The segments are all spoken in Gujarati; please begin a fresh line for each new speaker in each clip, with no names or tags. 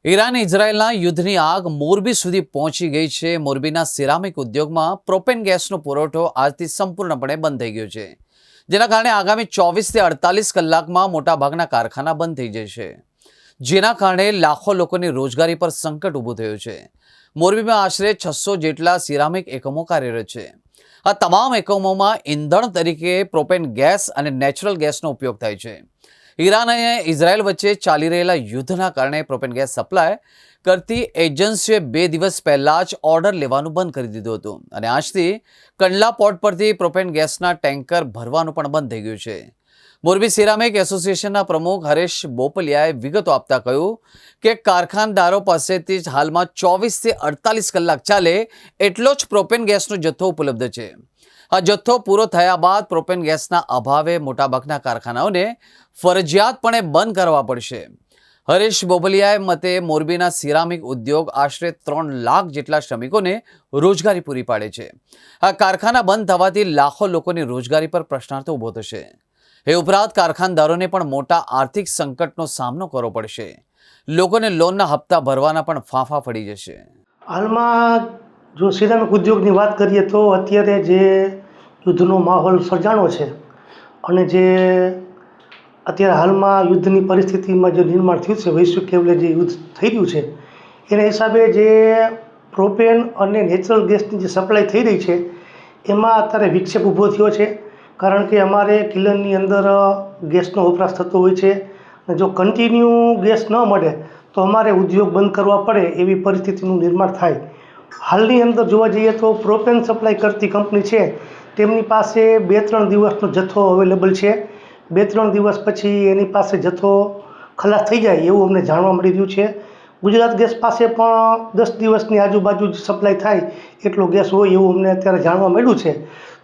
ઈરાન ઇઝરાયલના યુદ્ધની આગ મોરબી સુધી પહોંચી ગઈ છે। મોરબીના સિરામિક ઉદ્યોગમાં પ્રોપેન ગેસનો પુરવઠો આજથી સંપૂર્ણપણે બંધ થઈ ગયો છે, જેના કારણે આગામી 24 થી 48 કલાકમાં મોટાભાગના કારખાના બંધ થઈ જશે, જેના કારણે લાખો લોકોની રોજગારી પર સંકટ ઊભું થયું છે। મોરબીમાં આશરે 600 જેટલા સિરામિક એકમો કાર્યરત છે। આ તમામ એકમોમાં ઇંધણ તરીકે પ્રોપેન ગેસ અને નેચરલ ગેસનો ઉપયોગ થાય છે। ઈરાન અને ઇઝરાયલ વચ્ચે ચાલી રહેલા યુદ્ધના કારણે પ્રોપેન ગેસ સપ્લાય કરતી એજન્સીએ 2 દિવસ પહેલા જ ઓર્ડર લેવાનું બંધ કરી દીધું હતું અને આજથી કંડલા પોર્ટ પરથી પ્રોપેન ગેસના ટેન્કર ભરવાનું પણ બંધ થઈ ગયું છે। મોરબી સિરામિક એસોસિએશનના પ્રમુખ હરેશ બોપલિયાએ વિગતો આપતા કહ્યું કે કારખાનદારો પાસેથી જ હાલમાં 24 થી 48 કલાક ચાલે એટલો જ પ્રોપેન ગેસનો જથ્થો ઉપલબ્ધ છે। આ જથ્થો પૂરો થયા બાદ પ્રોપેન ગેસના અભાવે મોટાભાગના કારખાનાઓને ફરજિયાતપણે બંધ કરવા પડશે। હરેશ બોપલિયાએ મતે મોરબીના સિરામિક ઉદ્યોગ આશરે 3 લાખ જેટલા શ્રમિકોને રોજગારી પૂરી પાડે છે। આ કારખાના બંધ થવાથી લાખો લોકોની રોજગારી પર પ્રશ્નાર્થ ઊભો થશે। એ ઉપરાંત કારખાનદારોને પણ મોટા આર્થિક સંકટનો સામનો કરવો પડશે। લોકોને લોનના હપ્તા ભરવાના પણ ફાંફા પડી જશે।
હાલમાં જો સિરામિક ઉદ્યોગની વાત કરીએ તો અત્યારે જે યુદ્ધનો માહોલ સર્જાણો છે અને જે અત્યારે હાલમાં યુદ્ધની પરિસ્થિતિમાં જે નિર્માણ થયું છે, વૈશ્વિક લેવલે જે યુદ્ધ થઈ રહ્યું છે એના હિસાબે જે પ્રોપેન અને નેચરલ ગેસની જે સપ્લાય થઈ રહી છે એમાં અત્યારે વિક્ષેપ ઊભો થયો છે। કારણ કે અમારે કિલનની અંદર ગેસનો વપરાશ થતો હોય છે અને જો કન્ટિન્યુ ગેસ ન મળે તો અમારે ઉદ્યોગ બંધ કરવા પડે એવી પરિસ્થિતિનું નિર્માણ થાય। હાલની અંદર જોવા જઈએ તો પ્રોપેન સપ્લાય કરતી કંપની છે તેમની પાસે 2-3 દિવસનો જથ્થો અવેલેબલ છે। 2-3 દિવસ પછી એની પાસે જથ્થો ખલાસ થઈ જાય એવું અમને જાણવા મળી રહ્યું છે। ગુજરાત ગેસ પાસે પણ 10 દિવસની આજુબાજુ જ સપ્લાય થાય એટલો ગેસ હોય એવું અમને અત્યારે જાણવા મળ્યું છે।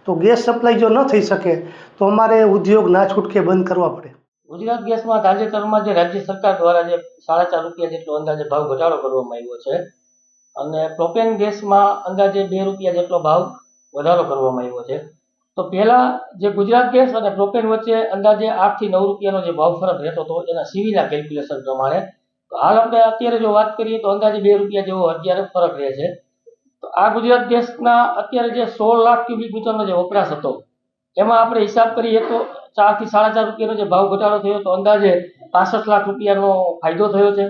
તો ગેસ સપ્લાય જો ન થઈ શકે તો અમારે ઉદ્યોગ ના છૂટકે બંધ કરવા પડે।
ગુજરાત ગેસમાં તાજેતરમાં જે રાજ્ય સરકાર દ્વારા જે 4.5 રૂપિયા જેટલો અંદાજે ભાવ ઘટાડો કરવામાં આવ્યો છે અને પ્રોપેન ગેસમાં અંદાજે 2 રૂપિયા જેટલો ભાવ વધારો કરવામાં આવ્યો છે। તો પહેલા જે ગુજરાત ગેસ અને પ્રોપેન વચ્ચે અંદાજે 8 થી 9 રૂપિયાનો જે ભાવ ફરક રહેતો હતો એના સીવીના કેલ્ક્યુલેશન પ્રમાણે, તો હાલ આપણે અત્યારે જો વાત કરીએ તો અંદાજે 2 રૂપિયા જેવો અત્યારે ફરક રહે છે। તો આ ગુજરાત ગેસના અત્યારે જે 16 લાખ ક્યુબિક મીટરનો જે વપરાશ હતો એમાં આપણે હિસાબ કરીએ તો 4 થી 4.5 રૂપિયાનો જે ભાવ ઘટાડો થયો તો અંદાજે 65 લાખ રૂપિયાનો ફાયદો થયો છે।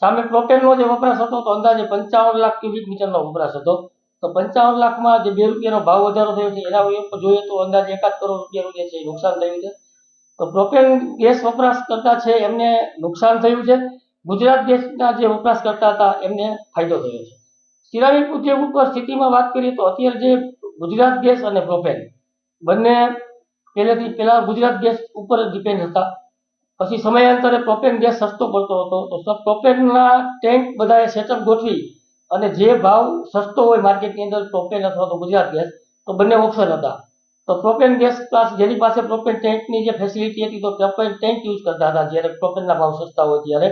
સામે પ્રોપેનનો જે વપરાશ હતો તો અંદાજે 55 લાખ ક્યુબિક મીટરનો વપરાશ હતો। તો 55 લાખમાં જે 2 રૂપિયાનો ભાવ વધારો થયો છે એના ઉપર જોઈએ તો અંદાજે 1 કરોડ રૂપિયાનું જે છે નુકસાન થયું છે। તો પ્રોપેન ગેસ વપરાશકર્તા છે એમને નુકસાન થયું છે, ગુજરાત ગેસના જે વપરાશકર્તા હતા એમને ફાયદો થયો છે। સિરામિક ઉદ્યોગ ઉપર સ્થિતિમાં વાત કરીએ તો અત્યારે જે ગુજરાત ગેસ અને પ્રોપેન બંને પહેલા ગુજરાત ગેસ ઉપર ડિપેન્ડ હતા, પછી સમયાંતરે પ્રોપેન ગેસ સસ્તો પડતો હતો તો પ્રોપેનના ટેન્ક બધાએ સેટઅપ ગોઠવી અને જે ભાવ સસ્તો હોય માર્કેટની અંદર પ્રોપેન અથવા તો ગુજરાત ગેસ, તો બંને ઓપ્શન હતા। તો પ્રોપેન ગેસ જેની પાસે પ્રોપેન ટેન્કની જે ફેસિલિટી હતી તો પ્રોપેન ટેન્ક યુઝ કરતા હતા જ્યારે પ્રોપેનના ભાવ સસ્તા હોય ત્યારે।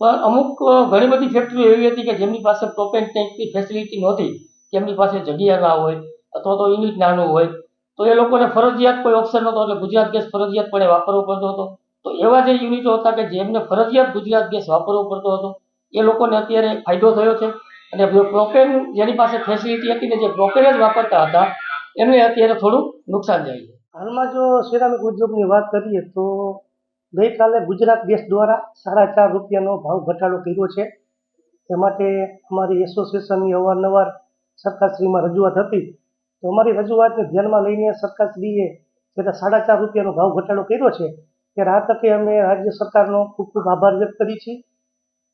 પણ અમુક ઘણી બધી ફેક્ટરીઓ એવી હતી કે જેમની પાસે પ્રોપેન ટેન્કની ફેસિલિટી નહોતી, કે એમની પાસે જગ્યા ના હોય અથવા તો યુનિટ નાનું હોય, તો એ લોકોને ફરજિયાત કોઈ ઓપ્શન નહોતો એટલે ગુજરાત ગેસ ફરજિયાતપણે વાપરવો પડતો હતો। તો એવા જે યુનિટો હતા કે જેમને ફરજિયાત ગુજરાત ગેસ વાપરવો પડતો હતો એ લોકોને અત્યારે ફાયદો થયો છે અને પ્રોપેન જેની પાસે ફેસિલિટી હતી ને જે પ્રોપેન જ વાપરતા હતા એમને અત્યારે થોડું નુકસાન જાય છે।
હાલમાં જો સિરામિક ઉદ્યોગની વાત કરીએ તો ગઈકાલે ગુજરાત ગેસ દ્વારા 4.5 રૂપિયાનો ભાવ ઘટાડો કર્યો છે। એ માટે અમારી એસોસિએશનની અવારનવાર સરકારશ્રીમાં રજૂઆત હતી, તો અમારી રજૂઆતને ધ્યાનમાં લઈને સરકારશ્રીએ જ્યારે 4.5 રૂપિયાનો ભાવ ઘટાડો કર્યો છે ત્યારે આ તકે અમે રાજ્ય સરકારનો ખૂબ ખૂબ આભાર વ્યક્ત કરી છીએ।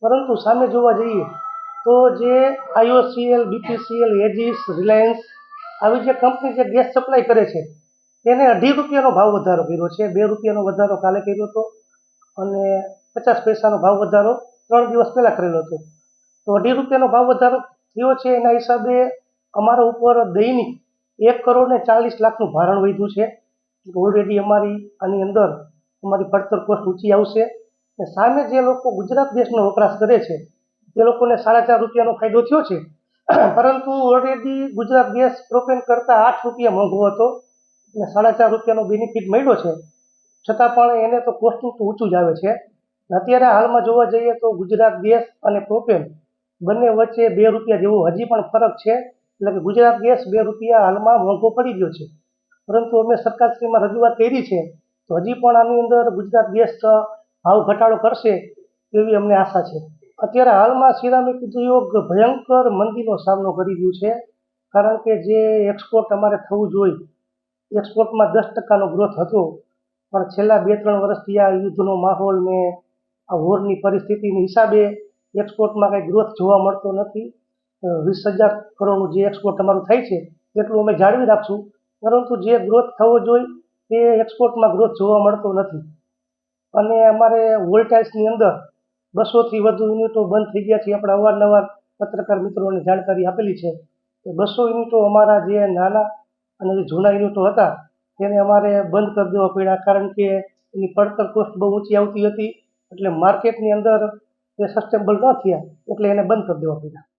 પરંતુ સામે જોવા જઈએ તો જે IOCL, BPCL, એજિસ, રિલાયન્સ આવી જે કંપની જે ગેસ સપ્લાય કરે છે તેને 2.5 રૂપિયાનો ભાવ વધારો કર્યો છે। 2 રૂપિયાનો વધારો કાલે કર્યો હતો અને 50 પૈસાનો ભાવ વધારો 3 દિવસ પહેલાં કરેલો હતો। તો 2.5 રૂપિયાનો ભાવ વધારો થયો છે એના હિસાબે અમારા ઉપર દૈનિક 1,40,00,000નું ભારણ વધ્યું છે। ઓલરેડી અમારી આની અંદર અમારી પડતર કોસ્ટ ઊંચી આવશે અને સામે જે લોકો ગુજરાત ગેસનો વપરાશ કરે છે એ લોકોને 4.5 રૂપિયાનો ફાયદો થયો છે, પરંતુ ઓલરેડી ગુજરાત ગેસ પ્રોપેન કરતાં 8 રૂપિયા મોંઘો હતો અને 4.5 રૂપિયાનો બેનિફિટ મળ્યો છે, છતાં પણ એને તો કોસ્ટનું તો ઊંચું જ આવે છે। અત્યારે હાલમાં જોવા જઈએ તો ગુજરાત ગેસ અને પ્રોપેન બંને વચ્ચે 2 રૂપિયા જેવો હજી પણ ફરક છે. એટલે કે ગુજરાત ગેસ 2 રૂપિયા હાલમાં મોંઘો પડી ગયો છે. પરંતુ અમે સરકારશ્રીમાં રજૂઆત કરી છે તો હજી પણ આની અંદર ગુજરાત ગેસ ભાવ ઘટાડો કરશે એવી અમને આશા છે. અત્યારે હાલમાં સિરામિક ઉદ્યોગ ભયંકર મંદીનો સામનો કરી રહ્યું છે, કારણ કે જે એક્સપોર્ટ અમારે થવું જોઈએ, એક્સપોર્ટમાં 10%નો ગ્રોથ હતો, પણ છેલ્લા 2-3 વર્ષથી આ યુદ્ધનો માહોલ ને આ વોરની પરિસ્થિતિના હિસાબે એક્સપોર્ટમાં કંઈ ગ્રોથ જોવા મળતો નથી. 20,000 કરોડનું જે એક્સપોર્ટ અમારું થાય છે એટલું અમે જાળવી રાખશું, પરંતુ જે ગ્રોથ થવો જોઈએ તે એક્સપોર્ટમાં ગ્રોથ જોવા મળતો નથી. અને અમારે વોલ્ટાઇલ્સની અંદર 200થી વધુ યુનિટો બંધ થઈ ગયા છે. આપણે અવારનવાર પત્રકાર મિત્રોને જાણકારી આપેલી છે કે 200 યુનિટો અમારા જે નાના અને જે જૂના યુનિટો હતા તેને અમારે બંધ કરી દેવા પડ્યા, કારણ કે એની પડતર કોસ્ટ બહુ ઊંચી આવતી હતી. એટલે માર્કેટની અંદર એ સસ્ટેનેબલ ન થયા, એટલે એને બંધ કરી દેવા પડ્યા.